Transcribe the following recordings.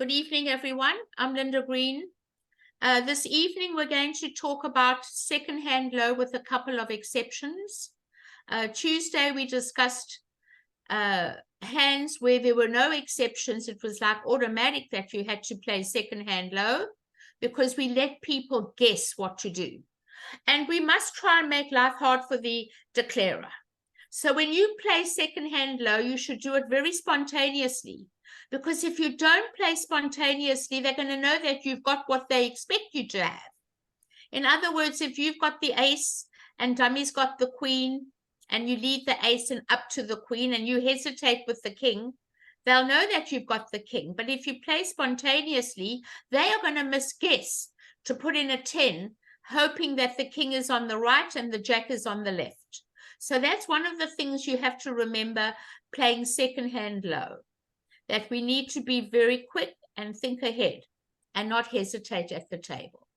Good evening, everyone. I'm Linda Green. This evening, we're going to talk about second-hand low with a couple of exceptions. Tuesday, we discussed hands where there were no exceptions. It was like automatic that you had to play second-hand low because we let people guess what to do. And we must try and make life hard for the declarer. So when you play second-hand low, you should do it very spontaneously. Because if you don't play spontaneously, they're going to know that you've got what they expect you to have. In other words, if you've got the ace and dummy's got the queen, and you lead the ace and up to the queen, and you hesitate with the king, they'll know that you've got the king. But if you play spontaneously, they are going to misguess to put in a 10, hoping that the king is on the right and the jack is on the left. So that's one of the things you have to remember playing second-hand low, that we need to be very quick and think ahead and not hesitate at the table.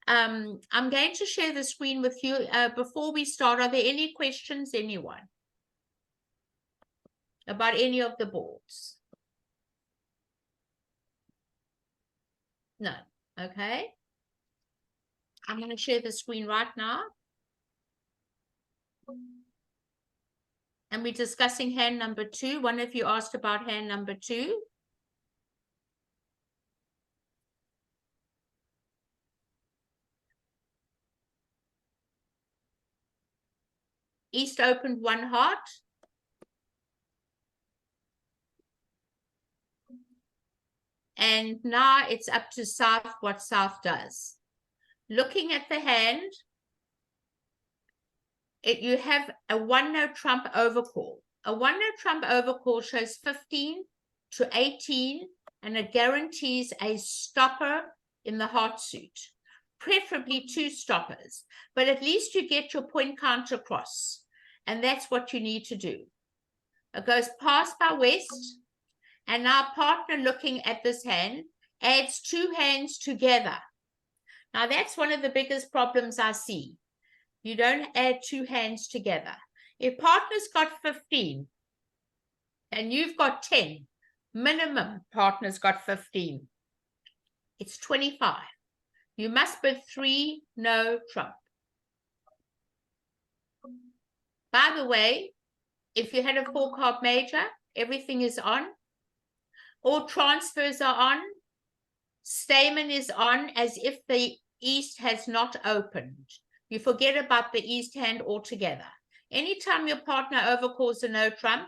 I'm going to share the screen with you. Before we start, are there any questions, anyone, about any of the boards? No. Okay. I'm going to share the screen right now. And we're discussing hand number 2. One of you asked about hand number 2. East opened 1 heart. And now it's up to South what South does. Looking at the hand, you have a 1-note trump overcall. A 1-note trump overcall shows 15 to 18, and it guarantees a stopper in the heart suit, preferably 2 stoppers. But at least you get your point count across, and that's what you need to do. It goes past by west, and now partner looking at this hand adds 2 hands together. Now that's one of the biggest problems I see. You don't add 2 hands together. If partner's got 15 and you've got 10, minimum partner's got 15. It's 25. You must bid 3, no trump. By the way, if you had a 4-card major, everything is on. All transfers are on. Stamen is on as if the East has not opened. You forget about the East hand altogether. Anytime your partner overcalls a no trump,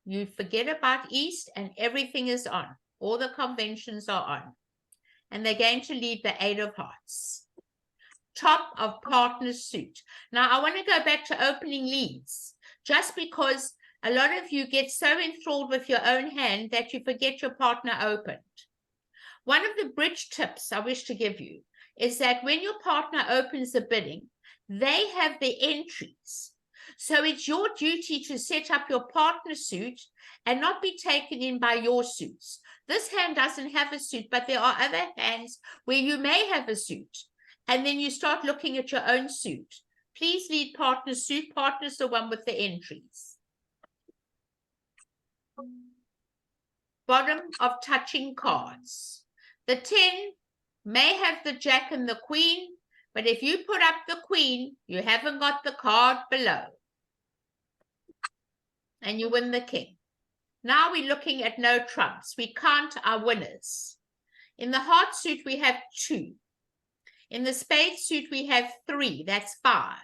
you forget about East and everything is on. All the conventions are on. And they're going to lead the 8 of hearts. Top of partner's suit. Now, I want to go back to opening leads, just because a lot of you get so enthralled with your own hand that you forget your partner opened. One of the bridge tips I wish to give you is that when your partner opens the bidding, they have the entries. So it's your duty to set up your partner suit and not be taken in by your suits. This hand doesn't have a suit, but there are other hands where you may have a suit. And then you start looking at your own suit. Please lead partner suit. Partner's the one with the entries. Bottom of touching cards. The 10 may have the jack and the queen, but if you put up the queen, you haven't got the card below. And you win the king. Now we're looking at no trumps. We count our winners. In the heart suit, we have 2. In the spade suit, we have 3. That's 5.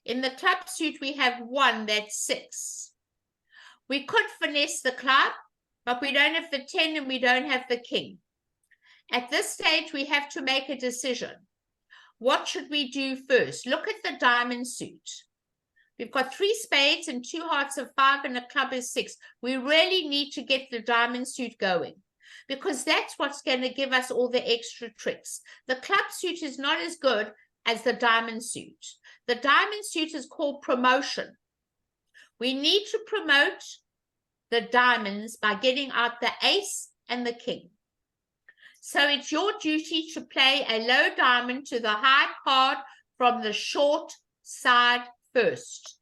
In the club suit, we have 1. That's 6. We could finesse the club, but we don't have the 10 and we don't have the king. At this stage, we have to make a decision. What should we do first? Look at the diamond suit. We've got 3 spades and 2 hearts of 5 and a club is 6. We really need to get the diamond suit going because that's what's going to give us all the extra tricks. The club suit is not as good as the diamond suit. The diamond suit is called promotion. We need to promote the diamonds by getting out the ace and the king. So it's your duty to play a low diamond to the high card from the short side first.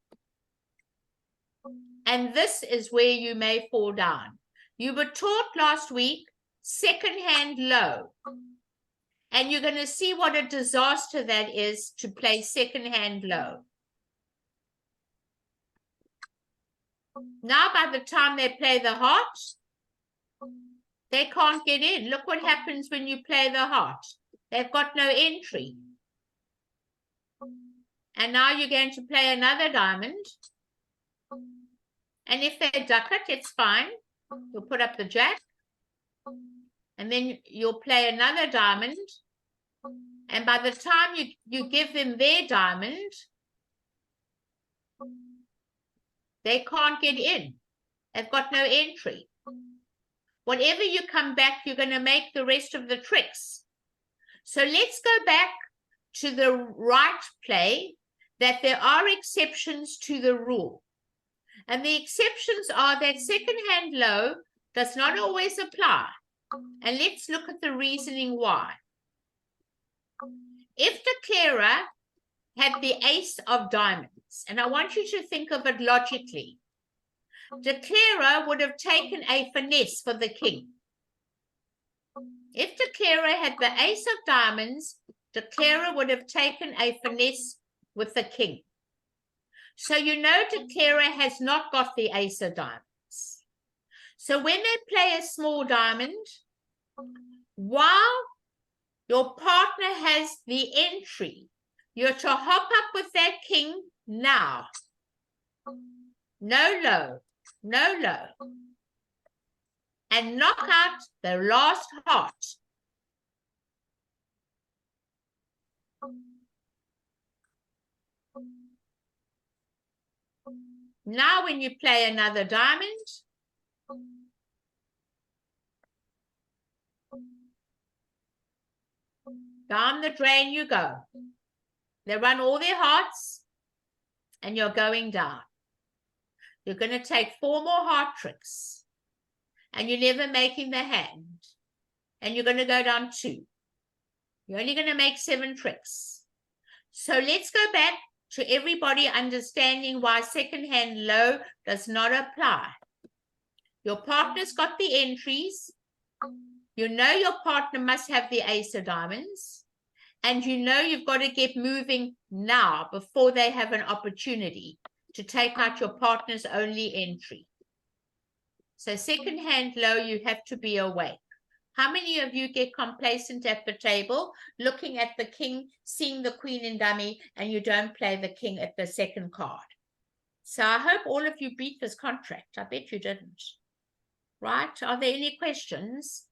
And this is where you may fall down. You were taught last week, second hand low. And you're going to see what a disaster that is to play second hand low. Now, by the time they play the heart, they can't get in. Look what happens when you play the heart. They've got no entry. And now you're going to play another diamond. And if they duck it, it's fine. You'll put up the jack. And then you'll play another diamond. And by the time you give them their diamond, they can't get in. They've got no entry. Whatever you come back, you're going to make the rest of the tricks. So let's go back to the right play, that there are exceptions to the rule. And the exceptions are that second hand low does not always apply. And let's look at the reasoning why. If the declarer had the ace of diamonds, and I want you to think of it logically, the declarer would have taken a finesse for the king. If the declarer had the ace of diamonds, the declarer would have taken a finesse with the king. So you know the declarer has not got the ace of diamonds. So when they play a small diamond, while your partner has the entry, you're to hop up with that king now. No low, no low. And knock out the last heart. Now when you play another diamond, down the drain you go. They run all their hearts and you're going down. You're going to take 4 more heart tricks and you're never making the hand. And you're going to go down 2. You're only going to make 7 tricks. So let's go back to everybody understanding why second hand low does not apply. Your partner's got the entries. You know your partner must have the ace of diamonds. And you know you've got to get moving now before they have an opportunity to take out your partner's only entry. So second hand low, you have to be awake. How many of you get complacent at the table, looking at the king, seeing the queen in dummy, and you don't play the king at the second card? So I hope all of you beat this contract. I bet you didn't. Right? Are there any questions?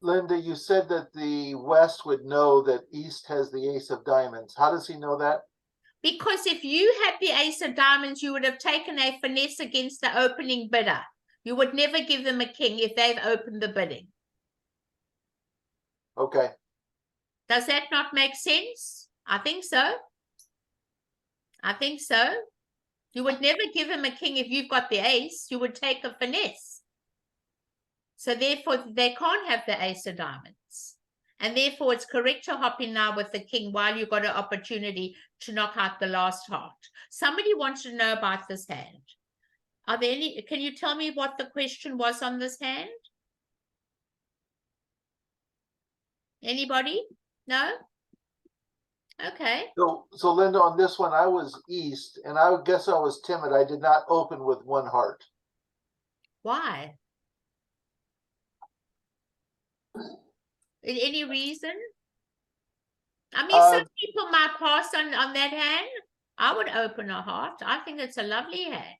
Linda, you said that the West would know that East has the ace of diamonds. How does he know that? Because if you had the ace of diamonds, you would have taken a finesse against the opening bidder. You would never give them a king if they've opened the bidding. Okay. Does that not make sense? I think so. I think so. You would never give him a king if you've got the ace. You would take a finesse. So therefore, they can't have the ace of diamonds. And therefore, it's correct to hop in now with the king while you've got an opportunity to knock out the last heart. Somebody wants to know about this hand. Are there any, can you tell me what the question was on this hand? Anybody? No? Okay. So Linda, on this one, I was East, and I guess I was timid. I did not open with 1 heart. Why? Any reason? I mean, some people might pass on that hand. I would open a heart. I think it's a lovely hand.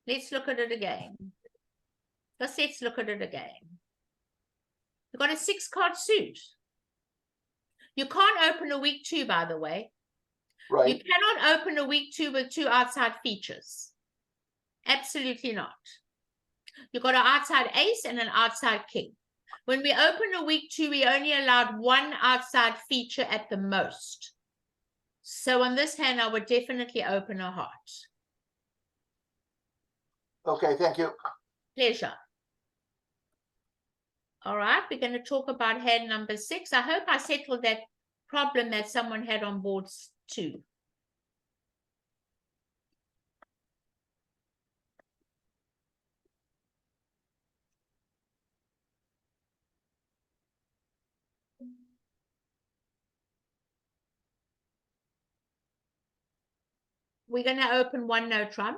Let's look at it again. Let's look at it again. You've got a 6-card suit. You can't open a weak 2, by the way. Right. You cannot open a weak 2 with 2 outside features. Absolutely not. You've got an outside ace and an outside king. When we open a weak 2, we only allowed 1 outside feature at the most. So on this hand, I would definitely open a heart. Okay, thank you. Pleasure. All right, we're going to talk about hand number 6. I hope I settled that problem that someone had on board 2. We're going to open one no trump.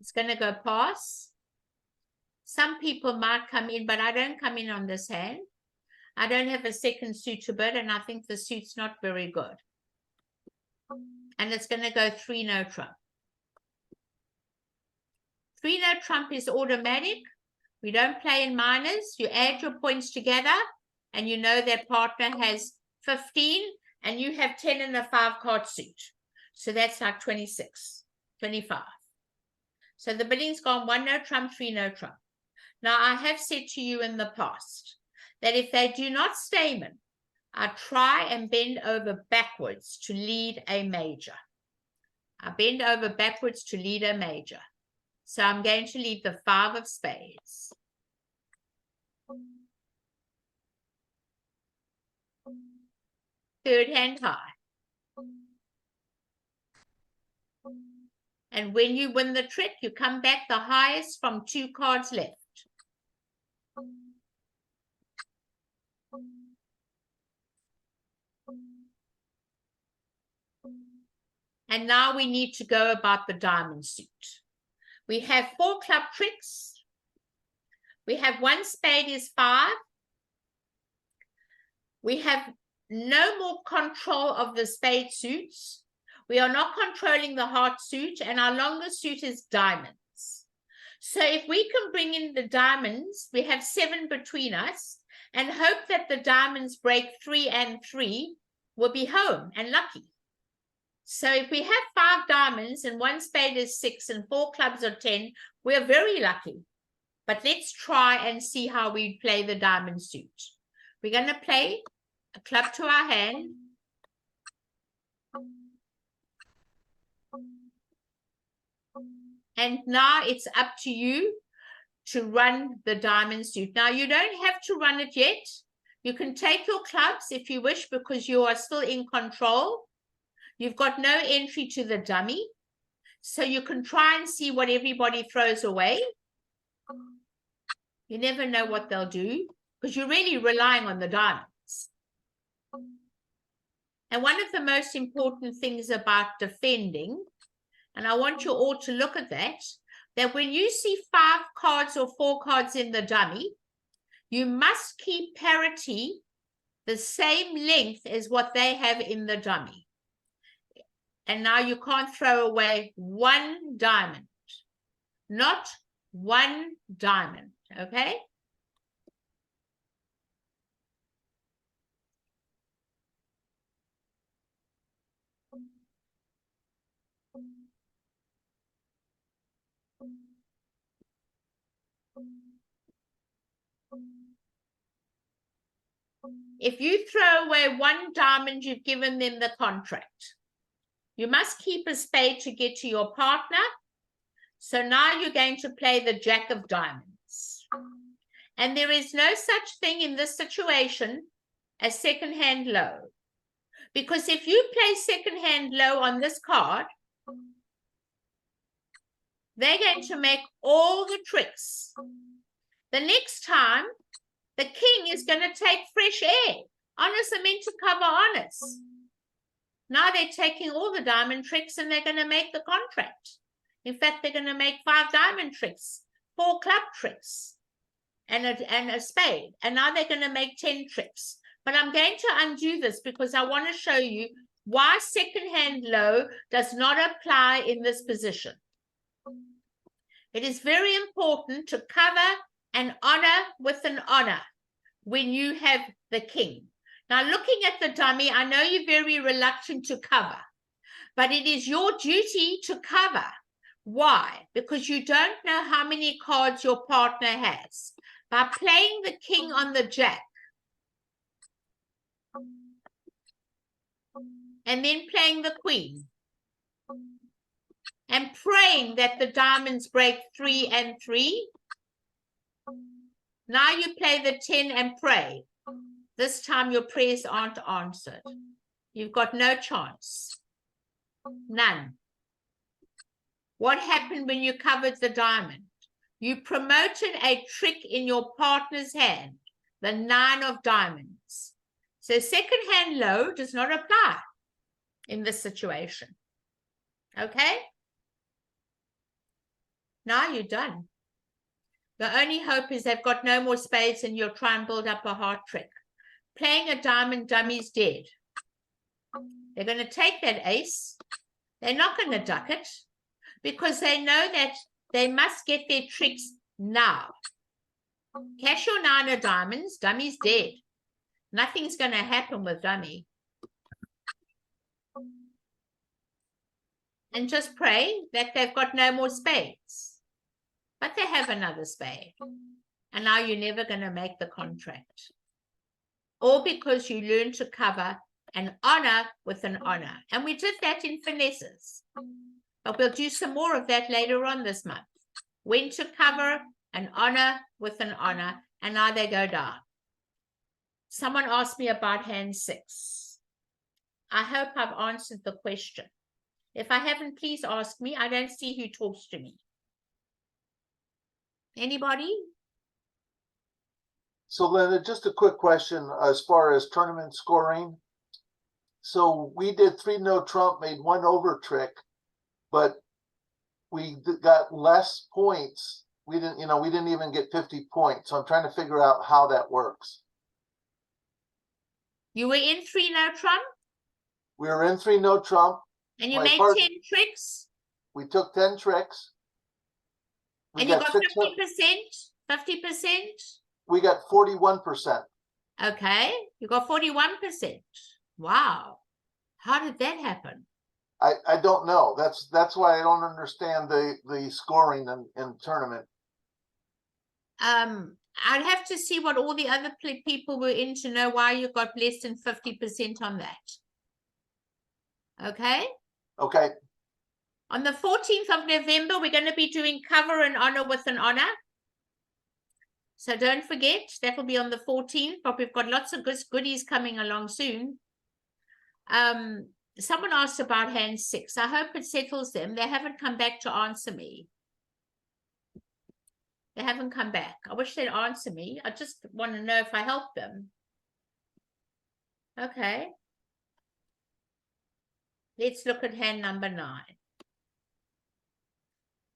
It's going to go pass. Some people might come in, but I don't come in on this hand. I don't have a second suit to bid, and I think the suit's not very good. And it's going to go 3 no trump. 3 no trump is automatic. We don't play in minors. You add your points together, and you know that partner has 15, and you have 10 and a 5-card suit. So that's like 26, 25. So the bidding's gone 1 no trump, 3 no trump. Now, I have said to you in the past that if they do not stamen, I try and bend over backwards to lead a major. I bend over backwards to lead a major. So I'm going to lead the 5 of spades. Third hand high. And when you win the trick, you come back the highest from 2 cards left. And now we need to go about the diamond suit. We have 4 club tricks. We have 1 spade is 5. We have no more control of the spade suits. We are not controlling the heart suit, and our longest suit is diamonds. So if we can bring in the diamonds, we have 7 between us, and hope that the diamonds break 3 and 3, we'll be home and lucky. So if we have 5 diamonds and 1 spade is 6 and 4 clubs are 10, we're very lucky. But let's try and see how we play the diamond suit. We're going to play a club to our hand. And now it's up to you to run the diamond suit. Now, you don't have to run it yet. You can take your clubs if you wish, because you are still in control. You've got no entry to the dummy. So you can try and see what everybody throws away. You never know what they'll do, because you're really relying on the diamonds. And one of the most important things about defending, and I want you all to look at that when you see 5 cards or 4 cards in the dummy, you must keep parity the same length as what they have in the dummy. And now you can't throw away 1 diamond, not 1 diamond, okay? If you throw away 1 diamond, you've given them the contract. You must keep a spade to get to your partner. So now you're going to play the jack of diamonds. And there is no such thing in this situation as second hand low. Because if you play second hand low on this card, they're going to make all the tricks. The next time, the king is going to take fresh air. Honors are meant to cover honors. Now they're taking all the diamond tricks and they're going to make the contract. In fact, they're going to make 5 diamond tricks, 4 club tricks, and a spade. And now they're going to make 10 tricks. But I'm going to undo this because I want to show you why second hand low does not apply in this position. It is very important to cover an honor with an honor when you have the king. Now, looking at the dummy, I know you're very reluctant to cover, but it is your duty to cover. Why? Because you don't know how many cards your partner has. By playing the king on the jack, and then playing the queen, and praying that the diamonds break 3 and 3. Now you play the 10 and pray. This time your prayers aren't answered. You've got no chance. None. What happened when you covered the diamond? You promoted a trick in your partner's hand, the 9 of diamonds. So second hand low does not apply in this situation. Okay? Now you're done. The only hope is they've got no more spades and you'll try and build up a heart trick. Playing a diamond dummy's dead. They're going to take that ace. They're not going to duck it because they know that they must get their tricks now. Cash your 9 of diamonds, dummy's dead. Nothing's going to happen with dummy. And just pray that they've got no more spades. But they have another spade. And now you're never going to make the contract. All because you learned to cover an honor with an honor. And we did that in finesses. But we'll do some more of that later on this month. When to cover an honor with an honor. And now they go down. Someone asked me about hand 6. I hope I've answered the question. If I haven't, please ask me. I don't see who talks to me. Anybody? So Linda, just a quick question as far as tournament scoring. So we did 3 no trump, made 1 over trick, but we got less points. We didn't even get 50 points. So I'm trying to figure out how that works. You were in 3 no trump? We were in 3 no trump. And you made 10 tricks? We took 10 tricks. And you got 50%? 50%? We got 41%. Okay. You got 41%. Wow. How did that happen? I don't know. That's why I don't understand the scoring in tournament. I'd have to see what all the other people were in to know why you got less than 50% on that. Okay? Okay. On the 14th of November, we're going to be doing cover and honor with an honor. So don't forget, that will be on the 14th, but we've got lots of goodies coming along soon. Someone asked about hand 6. I hope it settles them. They haven't come back to answer me. They haven't come back. I wish they'd answer me. I just want to know if I help them. Okay. Let's look at hand number 9.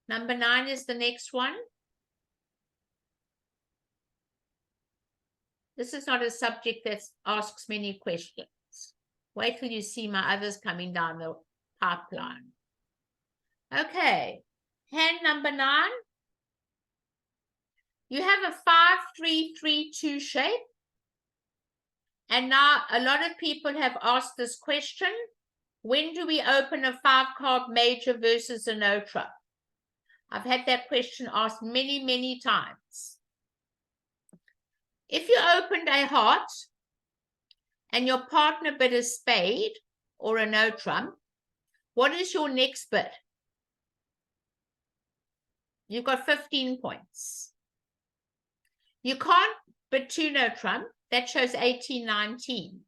Number 9 is the next one. This is not a subject that asks many questions. Wait till you see my others coming down the pipeline. Okay, hand number 9. You have a 5-3-3-2 shape. And now a lot of people have asked this question. When do we open a 5-card major versus a no trump? I've had that question asked many, many times. If you opened a heart and your partner bid a spade or a no trump, what is your next bid? You've got 15 points. You can't bid 2 no trump. That shows 18, 19.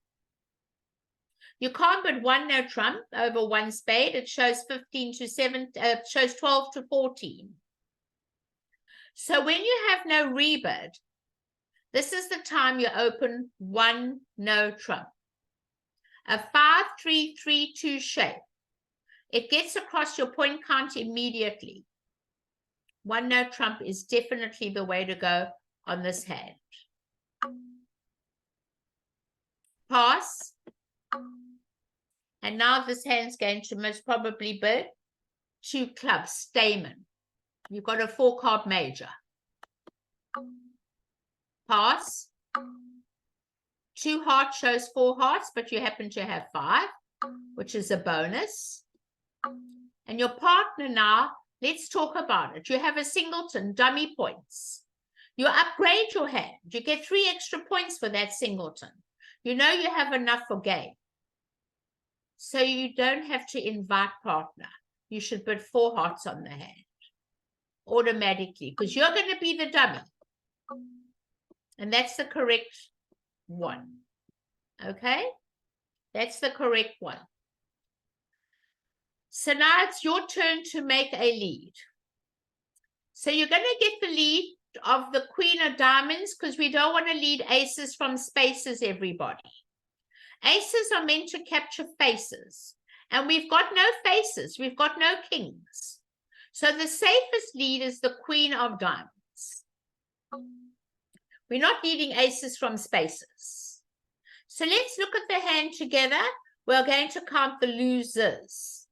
You can't bid 1 no trump over 1 spade. It shows 15 to 7, shows 12 to 14. So when you have no rebid, this is the time you open 1 no trump. A 5-3-3-2 shape. It gets across your point count immediately. 1 no trump is definitely the way to go on this hand. Pass. And now this hand's going to most probably bid 2 clubs, stamen. You've got a 4-card major. Pass. 2 hearts shows 4 hearts, but you happen to have 5, which is a bonus. And your partner now, let's talk about it. You have a singleton, dummy points. You upgrade your hand. You get 3 extra points for that singleton. You know you have enough for game. So you don't have to invite partner. You should put 4 hearts on the hand automatically because you're going to be the dummy. And that's the correct one. Okay? That's the correct one. So now it's your turn to make a lead. So you're going to get the lead of the queen of diamonds because we don't want to lead aces from spaces, everybody. Aces are meant to capture faces, and we've got no faces. We've got no kings. So the safest lead is the queen of diamonds. We're not leading aces from spaces. So let's look at the hand together. We're going to count the losers.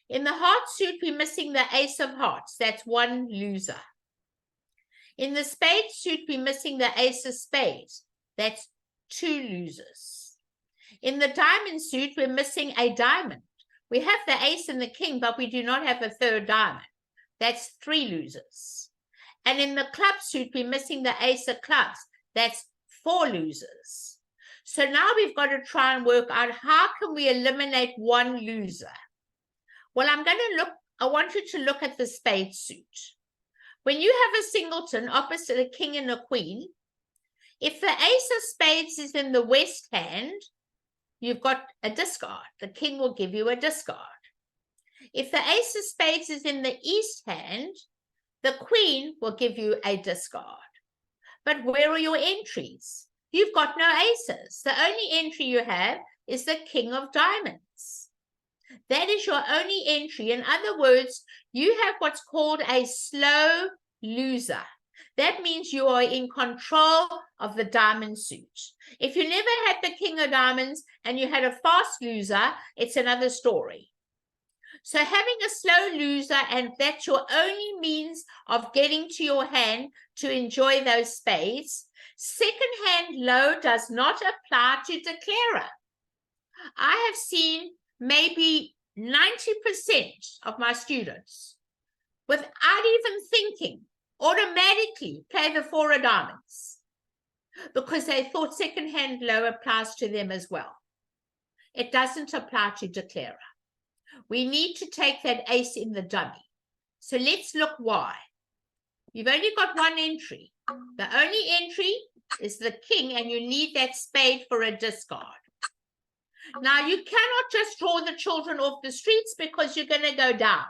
In the heart suit, we're missing the ace of hearts. That's one loser. In the spade suit, we're missing the ace of spades. That's two losers. In the diamond suit, we're missing a diamond. We have the ace and the king, but we do not have a third diamond. That's three losers. And in the club suit, we're missing the ace of clubs. That's four losers. So now we've got to try and work out how can we eliminate one loser. Well, I want you to look at the spade suit. When you have a singleton opposite a king and a queen, if the ace of spades is in the west hand, you've got a discard. The king will give you a discard. If the ace of spades is in the east hand, the queen will give you a discard. But where are your entries? You've got no aces. The only entry you have is the king of diamonds. That is your only entry. In other words, you have what's called a slow loser. That means you are in control of the diamond suit. If you never had the king of diamonds and you had a fast loser, it's another story. So having a slow loser, and that's your only means of getting to your hand to enjoy those spades. Second hand low does not apply to declarer. I have seen maybe 90% of my students, without even thinking, automatically play the four of diamonds because they thought second hand low applies to them as well. It doesn't apply to declarer. We need to take that ace in the dummy. So let's look why. You've only got one entry. The only entry is the king, and you need that spade for a discard. Now, you cannot just draw the children off the streets because you're going to go down.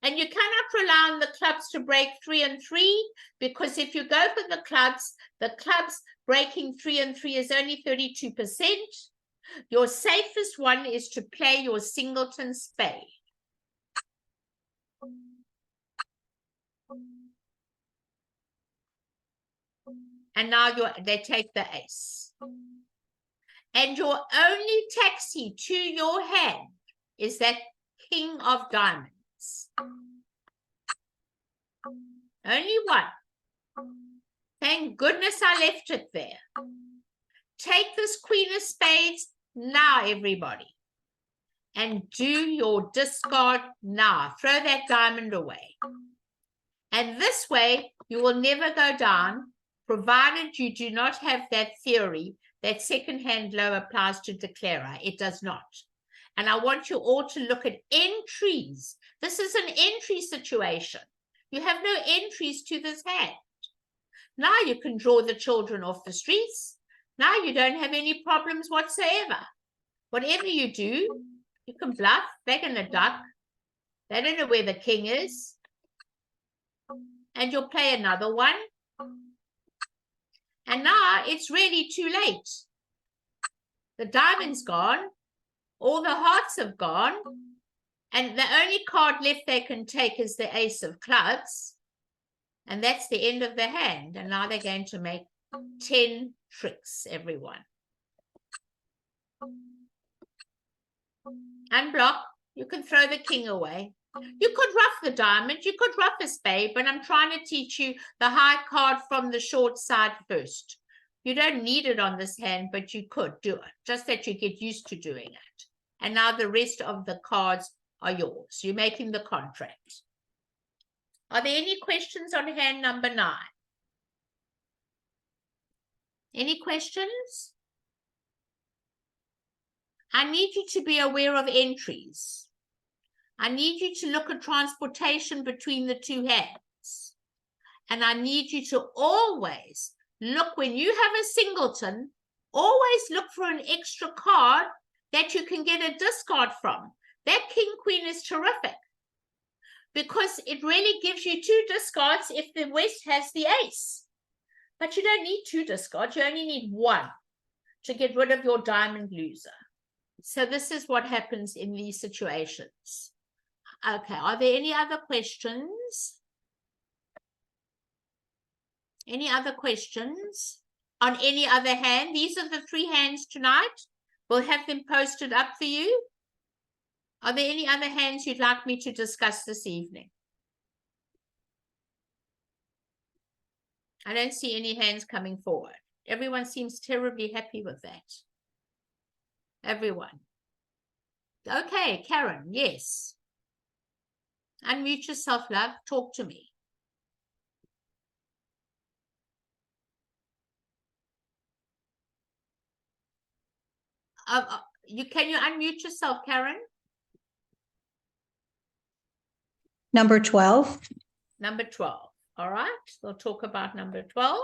And you cannot rely on the clubs to break 3 and 3, because if you go for the clubs breaking 3 and 3 is only 32%. Your safest one is to play your singleton spade. And now they take the ace. And your only taxi to your hand is that king of diamonds. Only one. Thank goodness I left it there. Take this queen of spades now, everybody. And do your discard now. Throw that diamond away. And this way, you will never go down, provided you do not have that theory that second hand low applies to declarer. It does not. And I want you all to look at entries. This is an entry situation. You have no entries to this hand. Now you can draw the children off the streets. Now you don't have any problems whatsoever. Whatever you do, you can bluff. They're going to duck. They don't know where the king is. And you'll play another one. And now it's really too late. The diamond's gone. All the hearts have gone. And the only card left they can take is the ace of clubs. And that's the end of the hand. And now they're going to make 10 tricks, everyone. Unblock. You can throw the king away. You could ruff the diamond. You could ruff a spade. But I'm trying to teach you the high card from the short side first. You don't need it on this hand, but you could do it. Just that you get used to doing it. And now the rest of the cards are yours. You're making the contract. Are there any questions on hand number 9? Any questions? I need you to be aware of entries. I need you to look at transportation between the two hands. And I need you to always look, when you have a singleton, always look for an extra card that you can get a discard from. That king queen is terrific because it really gives you 2 discards if the West has the ace. But you don't need 2 discards, you only need 1 to get rid of your diamond loser. So this is what happens in these situations. Okay, are there any other questions? Any other questions on any other hand? These are the 3 hands tonight. We'll have them posted up for you. Are there any other hands you'd like me to discuss this evening? I don't see any hands coming forward. Everyone seems terribly happy with that. Everyone. Okay, Karen, yes. Unmute yourself, love. Talk to me. Can you unmute yourself, Karen? Number 12. Number 12. All right. We'll talk about number 12.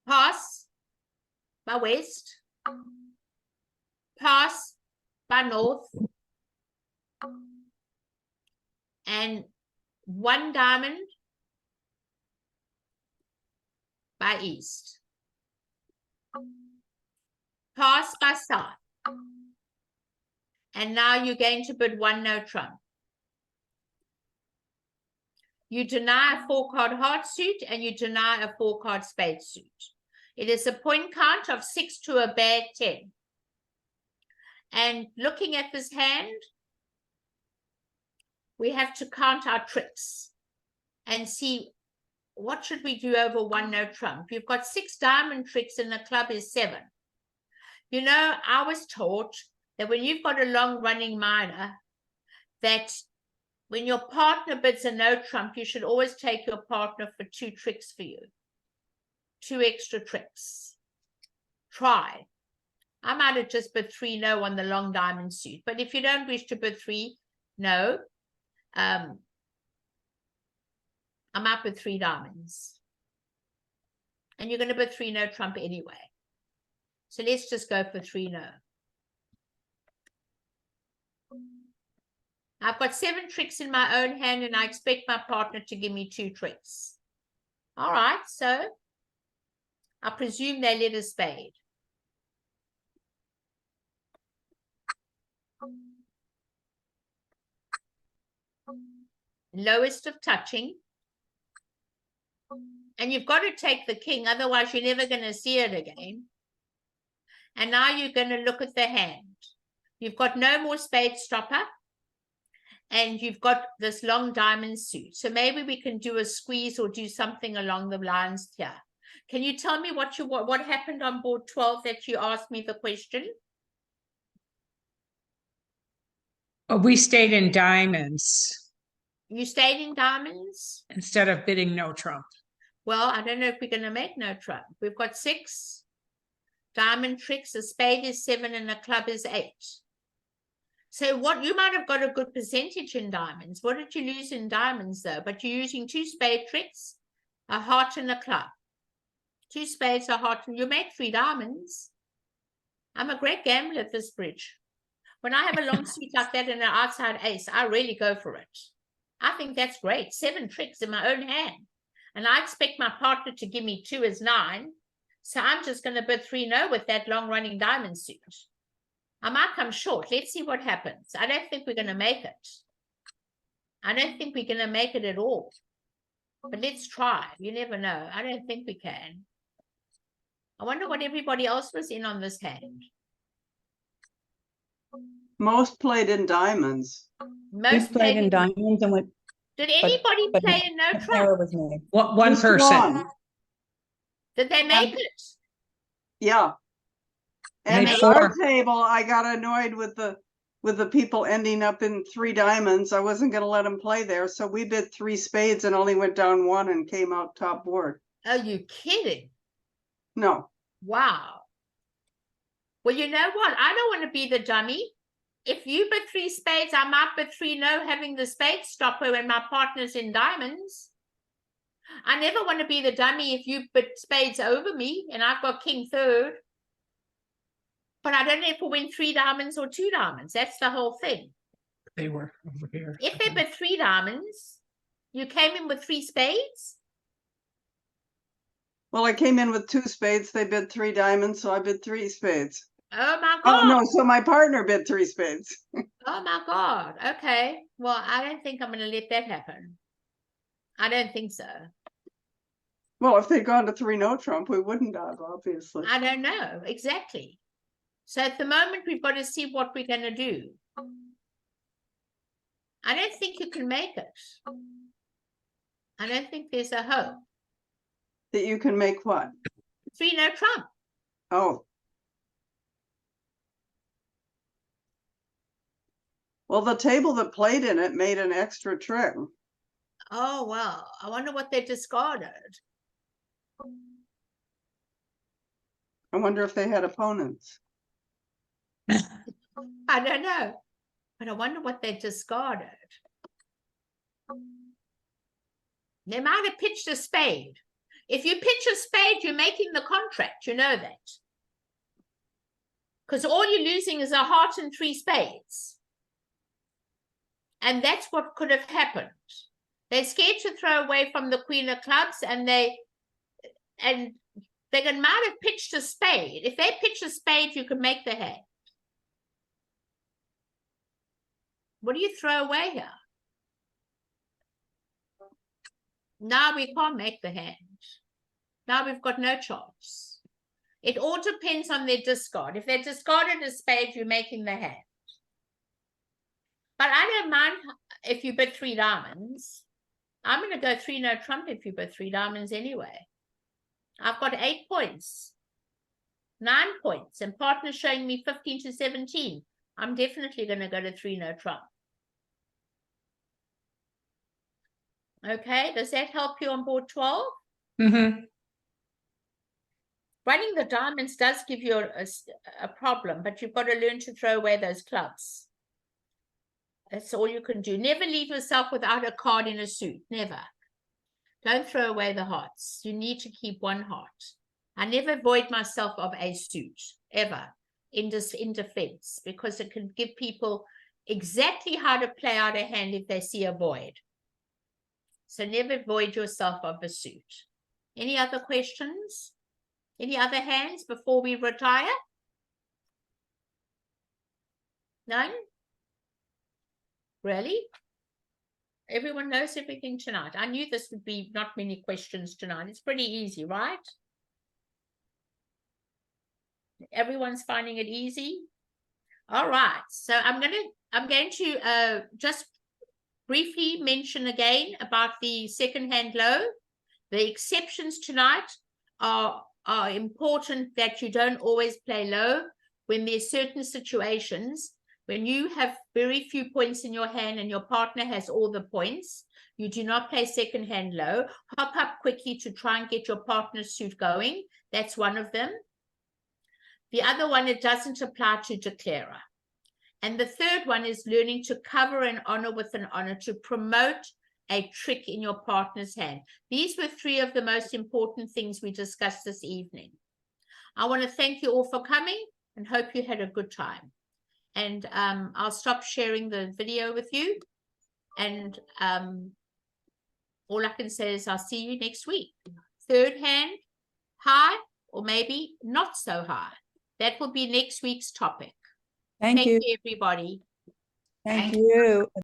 Pass by west. Pass by north. And 1 diamond by east. Pass by south. And now you're going to bid 1 no trump. You deny a 4-card heart suit and you deny a 4-card spade suit. It is a point count of 6 to a bad 10. And looking at this hand, we have to count our tricks and see what should we do over 1 no trump. You've got 6 diamond tricks and the club is 7. You know, I was taught that when you've got a long running minor, that when your partner bids a no trump, you should always take your partner for 2 tricks for you. 2 extra tricks. Try. I might have just bid 3 no on the long diamond suit, but if you don't wish to bid 3 no, I'm up with 3 diamonds. And you're going to bid 3 no trump anyway. So let's just go for 3 no. I've got 7 tricks in my own hand and I expect my partner to give me 2 tricks. All right, so I presume they let a spade. Lowest of touching. And you've got to take the king, otherwise you're never going to see it again. And now you're going to look at the hand. You've got no more spade stopper. And you've got this long diamond suit. So maybe we can do a squeeze or do something along the lines here. Can you tell me what happened on board 12 that you asked me the question? We stayed in diamonds. You stayed in diamonds? Instead of bidding no trump. Well, I don't know if we're going to make no trump. We've got 6 diamond tricks. A spade is 7 and a club is 8. So what you might have got a good percentage in diamonds. What did you lose in diamonds though? But you're using 2 spade tricks, a heart and a club. 2 spades, a heart, and you make 3 diamonds. I'm a great gambler at this bridge. When I have a long suit like that and an outside ace, I really go for it. I think that's great. 7 tricks in my own hand. And I expect my partner to give me 2 as 9. So I'm just going to bid 3 no with that long running diamond suit. I might come short. Let's see what happens. I don't think we're going to make it. I don't think we're going to make it at all. But let's try. You never know. I don't think we can. I wonder what everybody else was in on this hand. Most played in diamonds. Most played in diamonds and went. Did anybody but play in no trump? Error was made. One Just person. one. Did they make it? Yeah. And Made at our 4. table, I got annoyed with the people ending up in 3 diamonds. I wasn't going to let them play there. So we bid 3 spades and only went down 1 and came out top board. Are you kidding? No. Wow. Well, you know what? I don't want to be the dummy. If you bid 3 spades, I might bid 3 no, having the spade stopper when my partner's in diamonds. I never want to be the dummy if you bid spades over me and I've got king third. But I don't know if we win 3 diamonds or 2 diamonds. That's the whole thing. They were over here. If they bid 3 diamonds, you came in with 3 spades. Well, I came in with 2 spades. They bid 3 diamonds, so I bid 3 spades. Oh my Oh God. no, so my partner bid 3 spades. Oh my God. Okay. Well, I don't think I'm going to let that happen. I don't think so. Well, if they'd gone to 3 no trump, we wouldn't have, obviously. I don't know. Exactly. So at the moment, we've got to see what we're going to do. I don't think you can make it. I don't think there's a hope. That you can make what? 3 no trump. Oh. Well, the table that played in it made an extra trick. Oh, well, I wonder what they discarded. I wonder if they had opponents. I don't know. But I wonder what they discarded. They might have pitched a spade. If you pitch a spade, you're making the contract. You know that. Because all you're losing is a heart and 3 spades. And that's what could have happened. They're scared to throw away from the queen of clubs, and they might have pitched a spade. If they pitch a spade, you can make the hand. What do you throw away here? Now we can't make the hand. Now we've got no chance. It all depends on their discard. If they discarded a spade, you're making the hand. But I don't mind if you bid 3 diamonds. I'm going to go 3 no trump if you bid 3 diamonds anyway. I've got 8 points, 9 points, and partner showing me 15 to 17. I'm definitely going to go to 3 no trump. Okay, does that help you on board 12? Mm-hmm. Running the diamonds does give you a problem, but you've got to learn to throw away those clubs. That's all you can do. Never leave yourself without a card in a suit. Never. Don't throw away the hearts. You need to keep 1 heart. I never void myself of a suit, ever, in defense, because it can give people exactly how to play out a hand if they see a void. So never void yourself of a suit. Any other questions? Any other hands before we retire? None? Really? Everyone knows everything tonight. I knew this would be not many questions tonight. It's pretty easy, right? Everyone's finding it easy? All right. So I'm going to just briefly mention again about the second hand low. The exceptions tonight are important, that you don't always play low when there's certain situations. When you have very few points in your hand and your partner has all the points, you do not play second hand low. Hop up quickly to try and get your partner's suit going. That's one of them. The other one, it doesn't apply to declarer. And the third one is learning to cover an honor with an honor to promote a trick in your partner's hand. These were 3 of the most important things we discussed this evening. I want to thank you all for coming and hope you had a good time. And I'll stop sharing the video with you. And all I can say is I'll see you next week. Third hand, high, or maybe not so high. That will be next week's topic. Thank you. Everybody. Thank you.